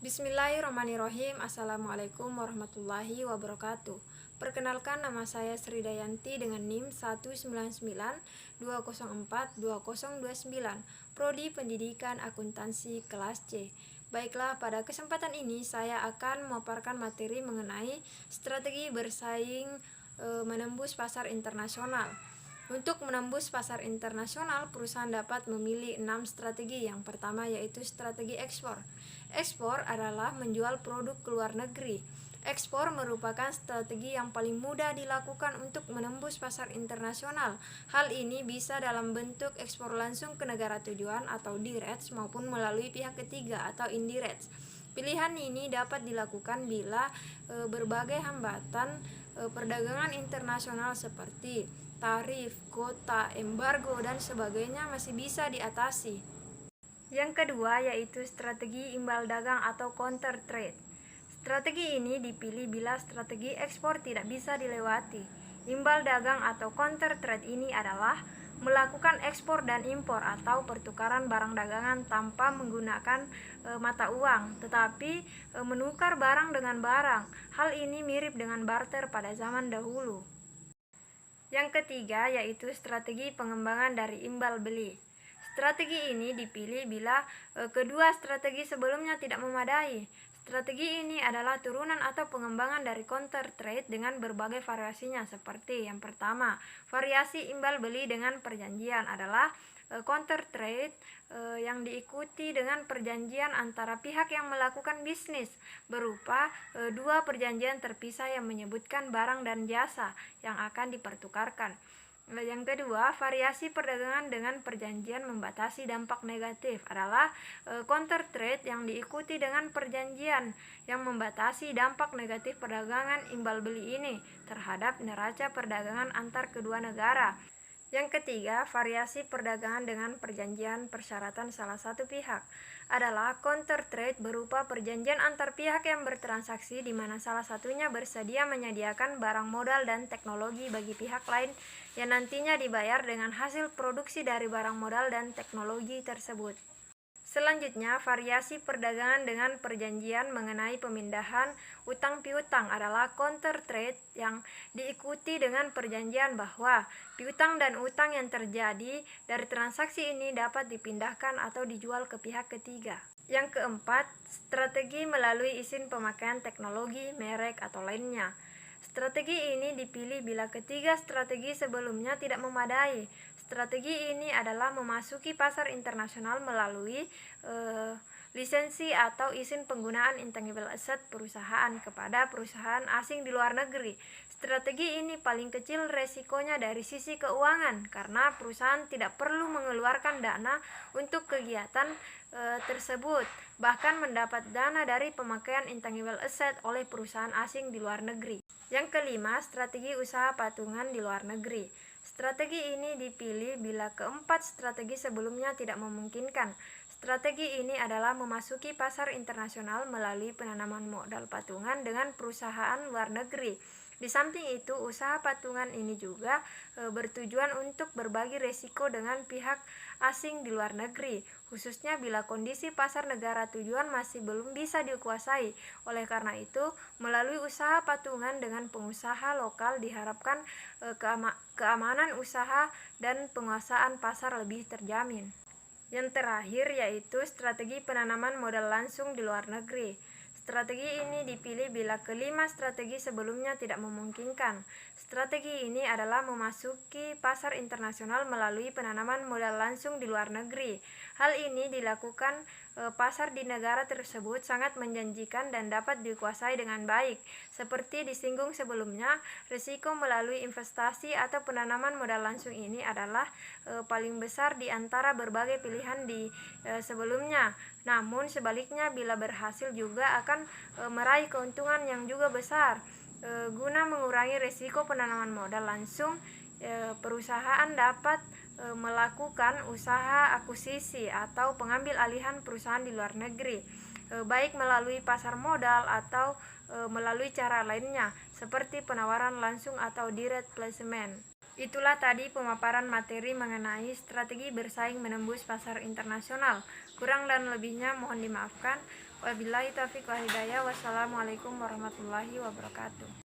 Bismillahirrahmanirrahim. Assalamualaikum warahmatullahi wabarakatuh. Perkenalkan, nama saya Sri Dayanti dengan NIM 199204209, Prodi Pendidikan Akuntansi kelas C. Baiklah, pada kesempatan ini saya akan memaparkan materi mengenai strategi bersaing menembus pasar internasional. Untuk menembus pasar internasional, perusahaan dapat memilih 6 strategi. Yang pertama yaitu strategi ekspor. Ekspor adalah menjual produk ke luar negeri. Ekspor merupakan strategi yang paling mudah dilakukan untuk menembus pasar internasional. Hal ini bisa dalam bentuk ekspor langsung ke negara tujuan atau direct maupun melalui pihak ketiga atau indirect. Pilihan ini dapat dilakukan bila berbagai hambatan perdagangan internasional seperti tarif, kuota, embargo, dan sebagainya masih bisa diatasi. Yang kedua yaitu strategi imbal dagang atau counter trade. Strategi ini dipilih bila strategi ekspor tidak bisa dilewati. Imbal dagang atau counter trade ini adalah melakukan ekspor dan impor atau pertukaran barang dagangan tanpa menggunakan mata uang, tetapi menukar barang dengan barang. Hal ini mirip dengan barter pada zaman dahulu. Yang ketiga yaitu strategi pengembangan dari imbal beli. Strategi ini dipilih bila kedua strategi sebelumnya tidak memadai. Strategi ini adalah turunan atau pengembangan dari counter trade dengan berbagai variasinya, seperti yang pertama, variasi imbal beli dengan perjanjian adalah counter trade yang diikuti dengan perjanjian antara pihak yang melakukan bisnis berupa dua perjanjian terpisah yang menyebutkan barang dan jasa yang akan dipertukarkan. Yang kedua, variasi perdagangan dengan perjanjian membatasi dampak negatif adalah counter trade yang diikuti dengan perjanjian yang membatasi dampak negatif perdagangan imbal beli ini terhadap neraca perdagangan antar kedua negara. Yang ketiga, variasi perdagangan dengan perjanjian persyaratan salah satu pihak adalah counter trade berupa perjanjian antar pihak yang bertransaksi di mana salah satunya bersedia menyediakan barang modal dan teknologi bagi pihak lain yang nantinya dibayar dengan hasil produksi dari barang modal dan teknologi tersebut. Selanjutnya, variasi perdagangan dengan perjanjian mengenai pemindahan utang piutang adalah counter trade yang diikuti dengan perjanjian bahwa piutang dan utang yang terjadi dari transaksi ini dapat dipindahkan atau dijual ke pihak ketiga. Yang keempat, strategi melalui izin pemakaian teknologi, merek, atau lainnya. Strategi ini dipilih bila ketiga strategi sebelumnya tidak memadai. Strategi ini adalah memasuki pasar internasional melalui lisensi atau izin penggunaan intangible asset perusahaan kepada perusahaan asing di luar negeri. Strategi ini paling kecil resikonya dari sisi keuangan karena perusahaan tidak perlu mengeluarkan dana untuk kegiatan tersebut, bahkan mendapat dana dari pemakaian intangible asset oleh perusahaan asing di luar negeri. Yang kelima, strategi usaha patungan di luar negeri. Strategi ini dipilih bila keempat strategi sebelumnya tidak memungkinkan. Strategi ini adalah memasuki pasar internasional melalui penanaman modal patungan dengan perusahaan luar negeri. Di samping itu, usaha patungan ini juga bertujuan untuk berbagi risiko dengan pihak asing di luar negeri, khususnya bila kondisi pasar negara tujuan masih belum bisa dikuasai. Oleh karena itu, melalui usaha patungan dengan pengusaha lokal diharapkan keamanan usaha dan penguasaan pasar lebih terjamin. Yang terakhir yaitu strategi penanaman modal langsung di luar negeri. Strategi ini dipilih bila kelima strategi sebelumnya tidak memungkinkan. Strategi ini adalah memasuki pasar internasional melalui penanaman modal langsung di luar negeri. Hal ini dilakukan pasar di negara tersebut sangat menjanjikan dan dapat dikuasai dengan baik. Seperti disinggung sebelumnya, risiko melalui investasi atau penanaman modal langsung ini adalah paling besar di antara berbagai pilihan di sebelumnya. Namun sebaliknya, bila berhasil juga akan meraih keuntungan yang juga besar. Guna mengurangi risiko penanaman modal langsung, perusahaan dapat melakukan usaha akuisisi atau pengambil alihan perusahaan di luar negeri, baik melalui pasar modal atau melalui cara lainnya seperti penawaran langsung atau direct placement. Itulah tadi pemaparan materi mengenai strategi bersaing menembus pasar internasional. Kurang dan lebihnya mohon dimaafkan. Wabillahi taufiq wal hidayah. Wassalamualaikum warahmatullahi wabarakatuh.